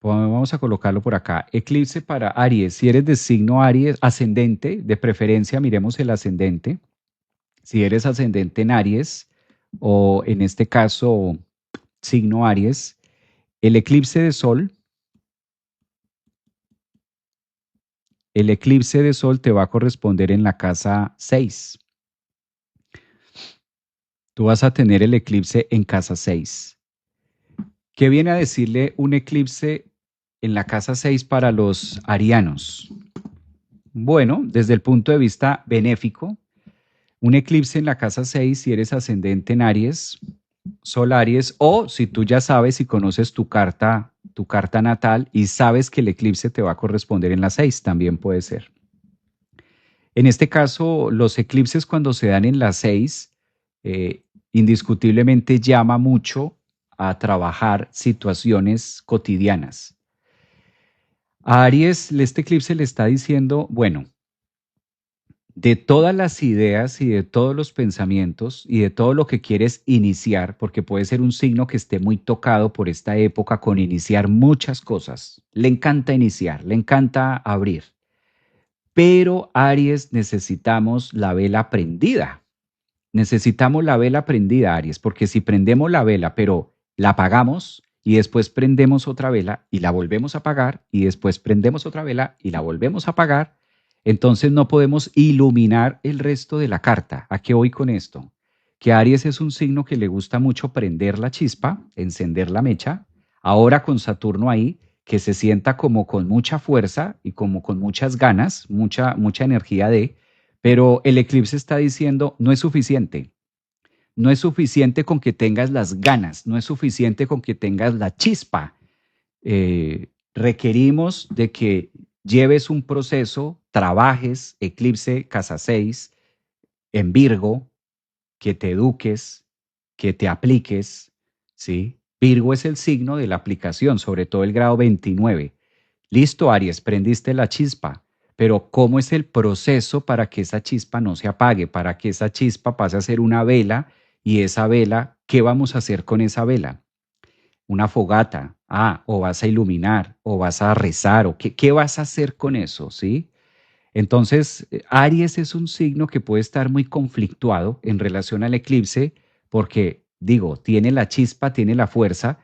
Vamos a colocarlo por acá. Eclipse para Aries. Si eres de signo Aries, ascendente, de preferencia, miremos el ascendente. Si eres ascendente en Aries, o en este caso, signo Aries, el eclipse de Sol, el eclipse de Sol te va a corresponder en la casa 6. Tú vas a tener el eclipse en casa 6. ¿Qué viene a decirle un eclipse en la casa 6 para los arianos? Bueno, desde el punto de vista benéfico, un eclipse en la casa 6, si eres ascendente en Aries, Sol Aries, o si tú ya sabes y conoces tu carta natal y sabes que el eclipse te va a corresponder en la 6, también puede ser. En este caso, los eclipses cuando se dan en la 6, indiscutiblemente llama mucho a trabajar situaciones cotidianas. A Aries, este eclipse le está diciendo, bueno, de todas las ideas y de todos los pensamientos y de todo lo que quieres iniciar, porque puede ser un signo que esté muy tocado por esta época con iniciar muchas cosas. Le encanta iniciar, le encanta abrir. Pero Aries necesitamos la vela prendida. Necesitamos la vela prendida, Aries, porque si prendemos la vela, pero la apagamos y después prendemos otra vela y la volvemos a apagar y después prendemos otra vela y la volvemos a apagar, entonces no podemos iluminar el resto de la carta. ¿A qué voy con esto? Que Aries es un signo que le gusta mucho prender la chispa, encender la mecha. Ahora con Saturno ahí, que se sienta como con mucha fuerza y como con muchas ganas, mucha energía pero el eclipse está diciendo, no es suficiente. No es suficiente con que tengas las ganas, no es suficiente con que tengas la chispa. Requerimos de que lleves un proceso, trabajes, eclipse, casa 6, en Virgo, que te eduques, que te apliques, ¿sí? Virgo es el signo de la aplicación, sobre todo el grado 29. Listo, Aries, prendiste la chispa, pero ¿cómo es el proceso para que esa chispa no se apague, para que esa chispa pase a ser una vela y esa vela, ¿qué vamos a hacer con esa vela? Una fogata, o vas a iluminar, o vas a rezar, o qué vas a hacer con eso, ¿sí? Entonces, Aries es un signo que puede estar muy conflictuado en relación al eclipse porque, digo, tiene la chispa, tiene la fuerza,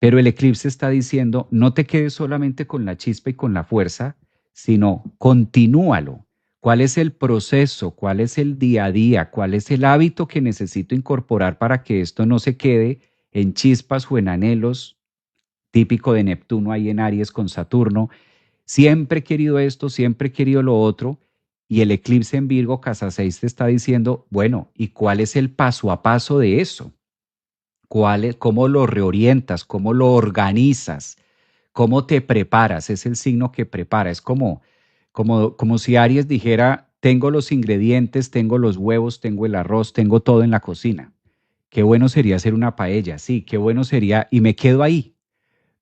pero el eclipse está diciendo, no te quedes solamente con la chispa y con la fuerza, sino continúalo. ¿Cuál es el proceso? ¿Cuál es el día a día? ¿Cuál es el hábito que necesito incorporar para que esto no se quede en chispas o en anhelos, típico de Neptuno ahí en Aries con Saturno? Siempre he querido esto, siempre he querido lo otro, y el eclipse en Virgo, casa 6, te está diciendo, bueno, ¿y cuál es el paso a paso de eso? ¿Cómo lo reorientas? ¿Cómo lo organizas? ¿Cómo te preparas? Es el signo que prepara. Es como si Aries dijera, tengo los ingredientes, tengo los huevos, tengo el arroz, tengo todo en la cocina. Qué bueno sería hacer una paella, sí, qué bueno sería, y me quedo ahí,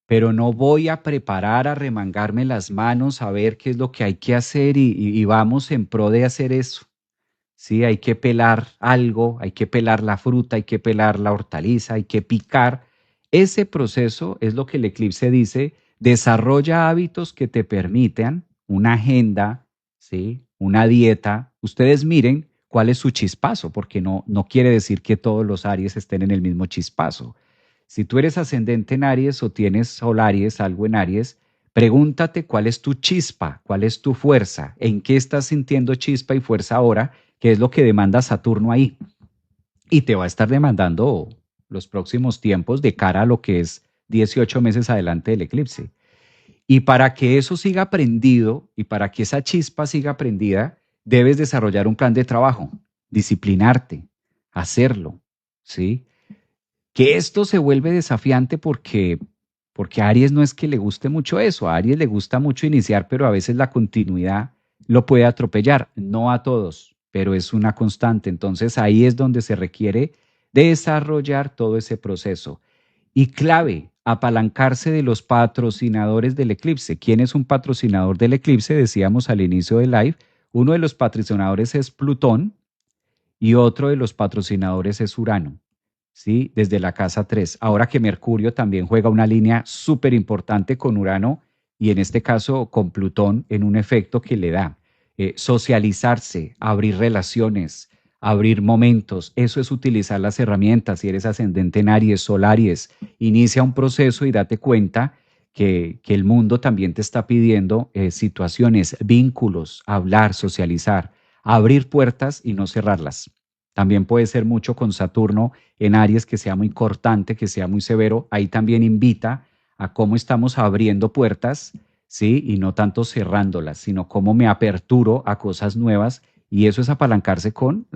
pero no voy a preparar, a remangarme las manos, a ver qué es lo que hay que hacer y vamos en pro de hacer eso. Sí, hay que pelar algo, hay que pelar la fruta, hay que pelar la hortaliza, hay que picar. Ese proceso es lo que el eclipse dice, desarrolla hábitos que te permitan una agenda, ¿sí? Una dieta. Ustedes miren cuál es su chispazo, porque no quiere decir que todos los Aries estén en el mismo chispazo. Si tú eres ascendente en Aries o tienes Sol Aries, algo en Aries, pregúntate cuál es tu chispa, cuál es tu fuerza, en qué estás sintiendo chispa y fuerza ahora, que es lo que demanda Saturno ahí. Y te va a estar demandando los próximos tiempos de cara a lo que es 18 meses adelante del eclipse. Y para que eso siga prendido y para que esa chispa siga prendida, debes desarrollar un plan de trabajo, disciplinarte, hacerlo, ¿sí? Que esto se vuelve desafiante porque a Aries no es que le guste mucho eso, a Aries le gusta mucho iniciar, pero a veces la continuidad lo puede atropellar, no a todos, pero es una constante. Entonces ahí es donde se requiere desarrollar todo ese proceso. Y clave, apalancarse de los patrocinadores del eclipse. ¿Quién es un patrocinador del eclipse? Decíamos al inicio del live, uno de los patrocinadores es Plutón y otro de los patrocinadores es Urano. ¿sí? Desde la casa 3. Ahora que Mercurio también juega una línea súper importante con Urano y en este caso con Plutón en un efecto que le da socializarse, abrir relaciones, abrir momentos. Eso es utilizar las herramientas. Si eres ascendente en Aries, Sol Aries, inicia un proceso y date cuenta que el mundo también te está pidiendo situaciones, vínculos, hablar, socializar, abrir puertas y no cerrarlas. También puede ser mucho con Saturno en Aries, que sea muy cortante, que sea muy severo. Ahí también invita a cómo estamos abriendo puertas, ¿sí? Y no tanto cerrándolas, sino cómo me aperturo a cosas nuevas. Y eso es apalancarse con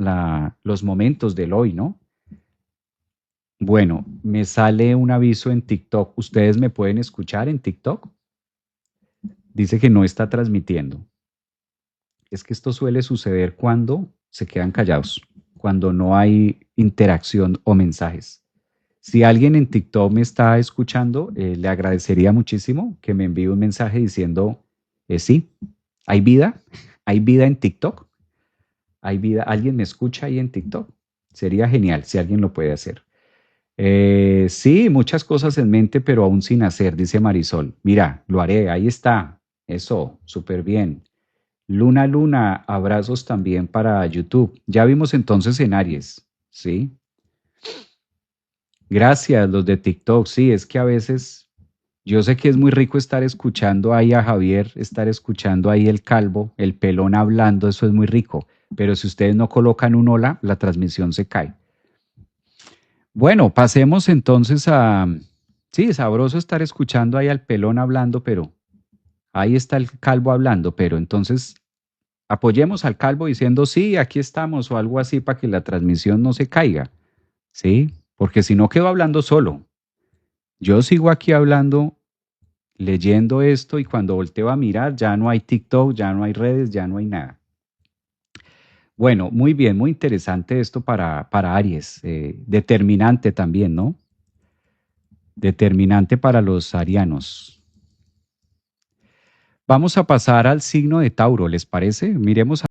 los momentos del hoy, ¿no? Bueno, me sale un aviso en TikTok. ¿Ustedes me pueden escuchar en TikTok? Dice que no está transmitiendo. Es que esto suele suceder cuando se quedan callados, cuando no hay interacción o mensajes. Si alguien en TikTok me está escuchando, le agradecería muchísimo que me envíe un mensaje diciendo, sí, hay vida en TikTok, hay vida, alguien me escucha ahí en TikTok. Sería genial si alguien lo puede hacer. Sí, muchas cosas en mente, pero aún sin hacer, dice Marisol. Mira, lo haré, ahí está. Eso, súper bien. Luna, Luna, abrazos también para YouTube. Ya vimos entonces en Aries, ¿sí? Gracias, los de TikTok. Sí, es que a veces yo sé que es muy rico estar escuchando ahí a Javier, estar escuchando ahí el calvo, el pelón hablando, eso es muy rico. Pero si ustedes no colocan un hola, la transmisión se cae. Bueno, pasemos entonces a... Sí, sabroso estar escuchando ahí al pelón hablando, pero ahí está el calvo hablando, pero entonces apoyemos al calvo diciendo sí, aquí estamos o algo así para que la transmisión no se caiga, ¿sí? Porque si no quedo hablando solo. Yo sigo aquí hablando, leyendo esto y cuando volteo a mirar ya no hay TikTok, ya no hay redes, ya no hay nada. Bueno, muy bien, muy interesante esto para Aries, determinante también, ¿no? Determinante para los arianos. Vamos a pasar al signo de Tauro, ¿les parece? Miremos